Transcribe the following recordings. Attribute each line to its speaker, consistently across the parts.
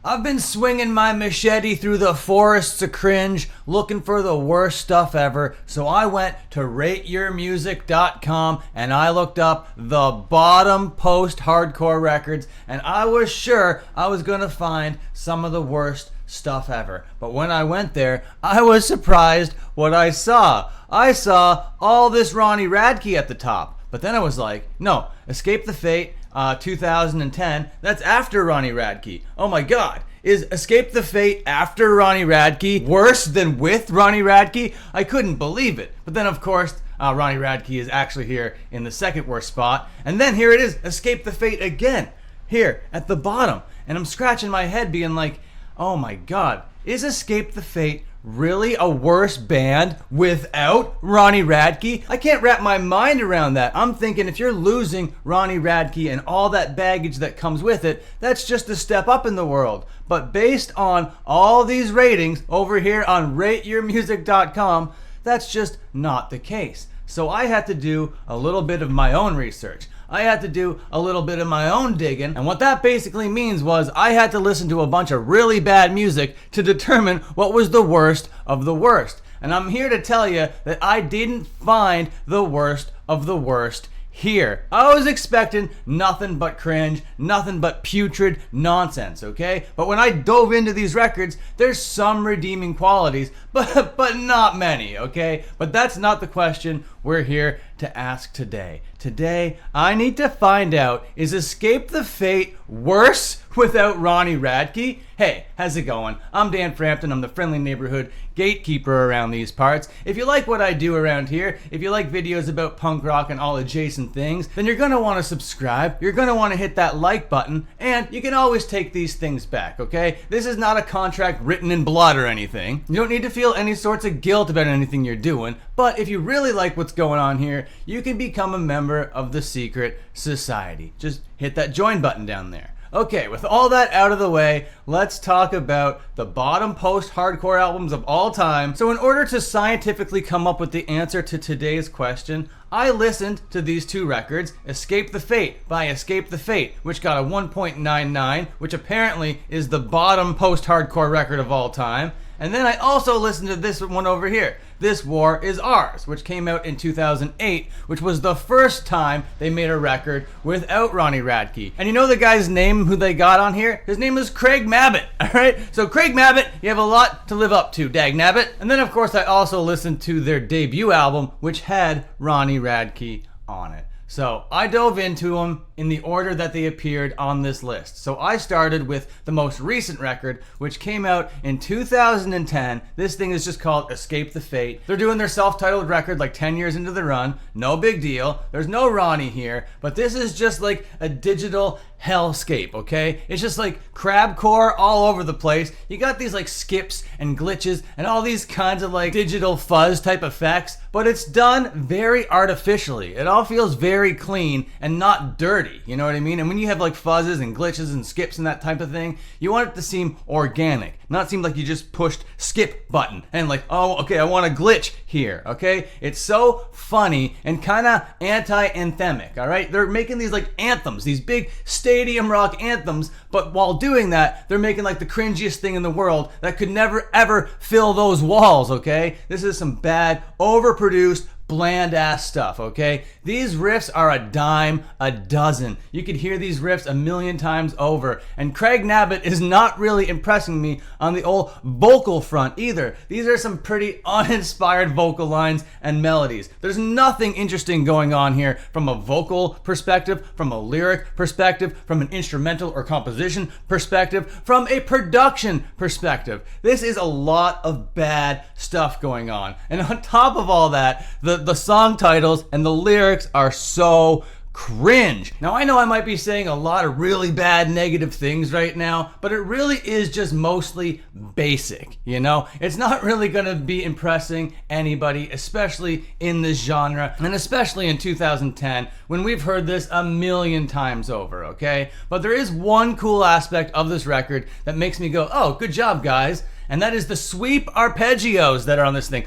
Speaker 1: I've been swinging my machete through the forests of cringe, looking for the worst stuff ever, so I went to rateyourmusic.com and I looked up the bottom post-hardcore records, and I was sure I was gonna find some of the worst stuff ever. But when I went there, I was surprised what I saw. I saw all this Ronnie Radke at the top, but then I was like, no, Escape the Fate, 2010, that's after Ronnie Radke. Oh my god, is Escape the Fate after Ronnie Radke worse than with Ronnie Radke? I couldn't believe it. But then of course, Ronnie Radke is actually here in the second worst spot. And then here it is, Escape the Fate again, here at the bottom. And I'm scratching my head being like, oh my god, is Escape the Fate really a worse band without Ronnie Radke? I can't wrap my mind around that. I'm thinking if you're losing Ronnie Radke and all that baggage that comes with it, that's just a step up in the world. But based on all these ratings over here on rateyourmusic.com, that's just not the case. So I had to do a little bit of my own research. I had to do a little bit of my own digging, and what that basically means was I had to listen to a bunch of really bad music to determine what was the worst of the worst. And I'm here to tell you that I didn't find the worst of the worst here. I was expecting nothing but cringe, nothing but putrid nonsense, okay? But when I dove into these records, there's some redeeming qualities, but not many, okay? But that's not the question we're here to ask today. Today, I need to find out, is Escape the Fate worse without Ronnie Radke? Hey, how's it going? I'm Dan Frampton. I'm the friendly neighborhood gatekeeper around these parts. If you like what I do around here, if you like videos about punk rock and all adjacent things, then you're gonna want to subscribe, you're gonna want to hit that like button, and you can always take these things back, okay? This is not a contract written in blood or anything. You don't need to feel any sorts of guilt about anything you're doing, but if you really like what's going on here, you can become a member of the secret society. Just hit that join button down there. Okay, with all that out of the way, let's talk about the bottom post-hardcore albums of all time. So in order to scientifically come up with the answer to today's question, I listened to these two records, Escape the Fate by Escape the Fate, which got a 1.99, which apparently is the bottom post-hardcore record of all time. And then I also listened to this one over here, This War Is Ours, which came out in 2008, which was the first time they made a record without Ronnie Radke. And you know the guy's name who they got on here? His name is Craig Mabbitt, alright? So Craig Mabbitt, you have a lot to live up to, dag nabbit. And then of course I also listened to their debut album, which had Ronnie Radke on it. So I dove into them in the order that they appeared on this list. So I started with the most recent record, which came out in 2010. This thing is just called Escape the Fate. They're doing their self-titled record like 10 years into the run. No big deal. There's no Ronnie here, but this is just like a digital hellscape, okay? It's just like crabcore all over the place. You got these like skips and glitches and all these kinds of like digital fuzz type effects, but it's done very artificially. It all feels very clean and not dirty, you know what I mean? And when you have like fuzzes and glitches and skips and that type of thing, you want it to seem organic, not seem like you just pushed skip button and like, oh, okay, I want a glitch here, okay? It's so funny and kind of anti-anthemic, all right? They're making these like anthems, these big stadium rock anthems, but while doing that, they're making like the cringiest thing in the world that could never ever fill those walls, okay? This is some bad, overproduced, bland ass stuff, okay? These riffs are a dime a dozen. You could hear these riffs a million times over, and Craig Mabbitt is not really impressing me on the old vocal front either. These are some pretty uninspired vocal lines and melodies. There's nothing interesting going on here from a vocal perspective, from a lyric perspective, from an instrumental or composition perspective, from a production perspective. This is a lot of bad stuff going on. And on top of all that, the song titles and the lyrics are so cringe. Now I know I might be saying a lot of really bad negative things right now, but it really is just mostly basic, you know? It's not really gonna be impressing anybody, especially in this genre, and especially in 2010, when we've heard this a million times over, okay? But there is one cool aspect of this record that makes me go, oh, good job, guys. and that is the sweep arpeggios that are on this thing.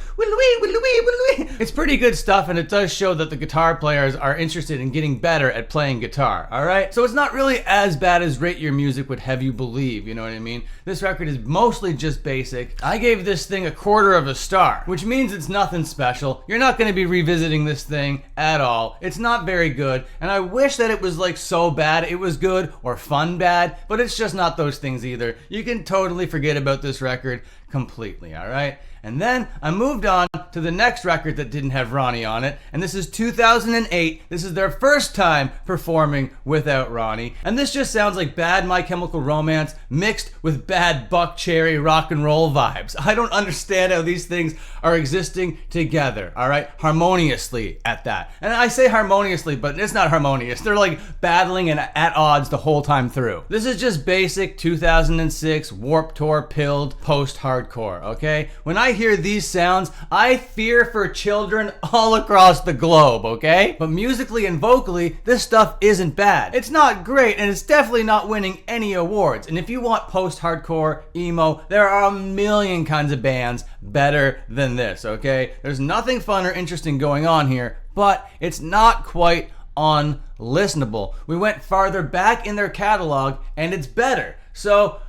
Speaker 1: It's pretty good stuff, and it does show that the guitar players are interested in getting better at playing guitar, alright? So it's not really as bad as Rate Your Music would have you believe, you know what I mean? This record is mostly just basic. I gave this thing 1/4 of a star, which means it's nothing special. You're not going to be revisiting this thing at all. It's not very good, and I wish that it was like so bad it was good or fun bad, but it's just not those things either. You can totally forget about this record completely, alright? And then I moved on to the next record that didn't have Ronnie on it, and this is 2008. This is their first time performing without Ronnie, and this just sounds like bad My Chemical Romance mixed with bad Buck Cherry rock and roll vibes. I don't understand how these things are existing together, alright? Harmoniously at that. And I say harmoniously, but it's not harmonious. They're like battling and at odds the whole time through. This is just basic 2006 Warped Tour pilled post-hardcore, okay? When I hear these sounds, I fear for children all across the globe, okay? But musically and vocally, this stuff isn't bad. It's not great, and it's definitely not winning any awards. And if you want post-hardcore, emo, there are a million kinds of bands better than this, okay? There's nothing fun or interesting going on here, but it's not quite unlistenable. We went farther back in their catalog, and it's better. So,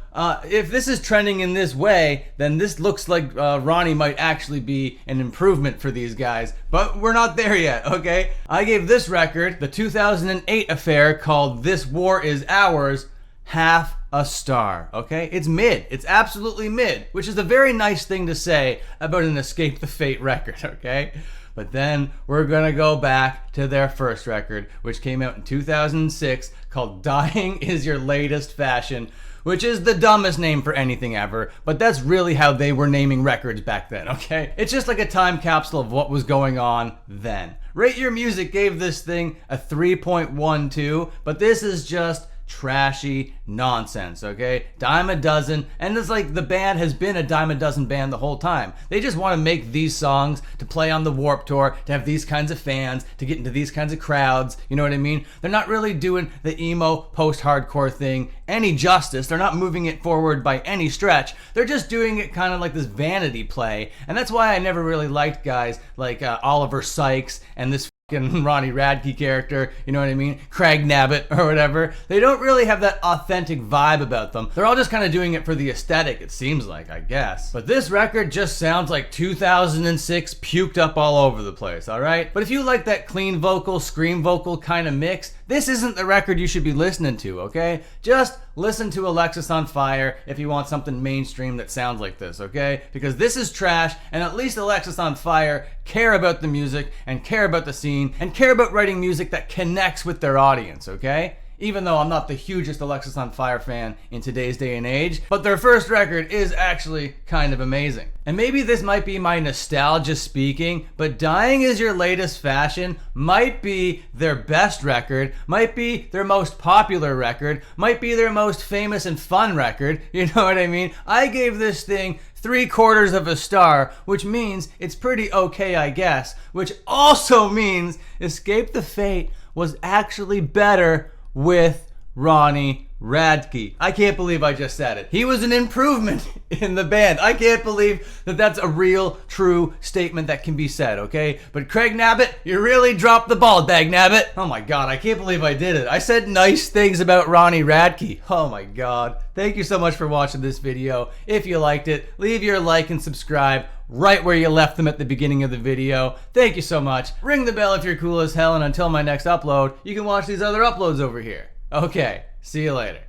Speaker 1: if this is trending in this way, then this looks like Ronnie might actually be an improvement for these guys, but we're not there yet, okay? I gave this record, the 2008 affair called This War Is Ours, 1/2 a star, okay? It's mid. It's absolutely mid, which is a very nice thing to say about an Escape the Fate record, okay? But then we're gonna go back to their first record, which came out in 2006, called Dying Is Your Latest Fashion, which is the dumbest name for anything ever, but that's really how they were naming records back then, okay? It's just like a time capsule of what was going on then. Rate Your Music gave this thing a 3.12, but this is just trashy nonsense, okay? Dime a dozen, and it's like the band has been a dime a dozen band the whole time. They just want to make these songs to play on the Warped Tour, to have these kinds of fans, to get into these kinds of crowds, you know what I mean? They're not really doing the emo post-hardcore thing any justice. They're not moving it forward by any stretch. They're just doing it kind of like this vanity play, and that's why I never really liked guys like Oliver Sykes and this Ronnie Radke character, you know what I mean? Craig Mabbitt or whatever. They don't really have that authentic vibe about them. They're all just kind of doing it for the aesthetic, it seems like, I guess. But this record just sounds like 2006 puked up all over the place, alright? But if you like that clean vocal, scream vocal kind of mix, this isn't the record you should be listening to, okay? Just listen to Alexis on Fire if you want something mainstream that sounds like this, okay? Because this is trash, and at least Alexis on Fire care about the music and care about the scene and care about writing music that connects with their audience, okay? Even though I'm not the hugest Alexis on Fire fan in today's day and age, but their first record is actually kind of amazing. And maybe this might be my nostalgia speaking, but Dying Is Your Latest Fashion might be their best record, might be their most popular record, might be their most famous and fun record, you know what I mean? I gave this thing 3/4 of a star, which means it's pretty okay, I guess, which also means Escape the Fate was actually better with Ronnie Radke. I can't believe I just said it. He was an improvement in the band. I can't believe that that's a real, true statement that can be said, okay? But Craig Mabbitt, you really dropped the ball, Dag Nabbit. Oh my god, I can't believe I did it. I said nice things about Ronnie Radke. Oh my god. Thank you so much for watching this video. If you liked it, leave your like and subscribe right where you left them at the beginning of the video. Thank you so much. Ring the bell if you're cool as hell, and until my next upload, you can watch these other uploads over here. Okay, see you later.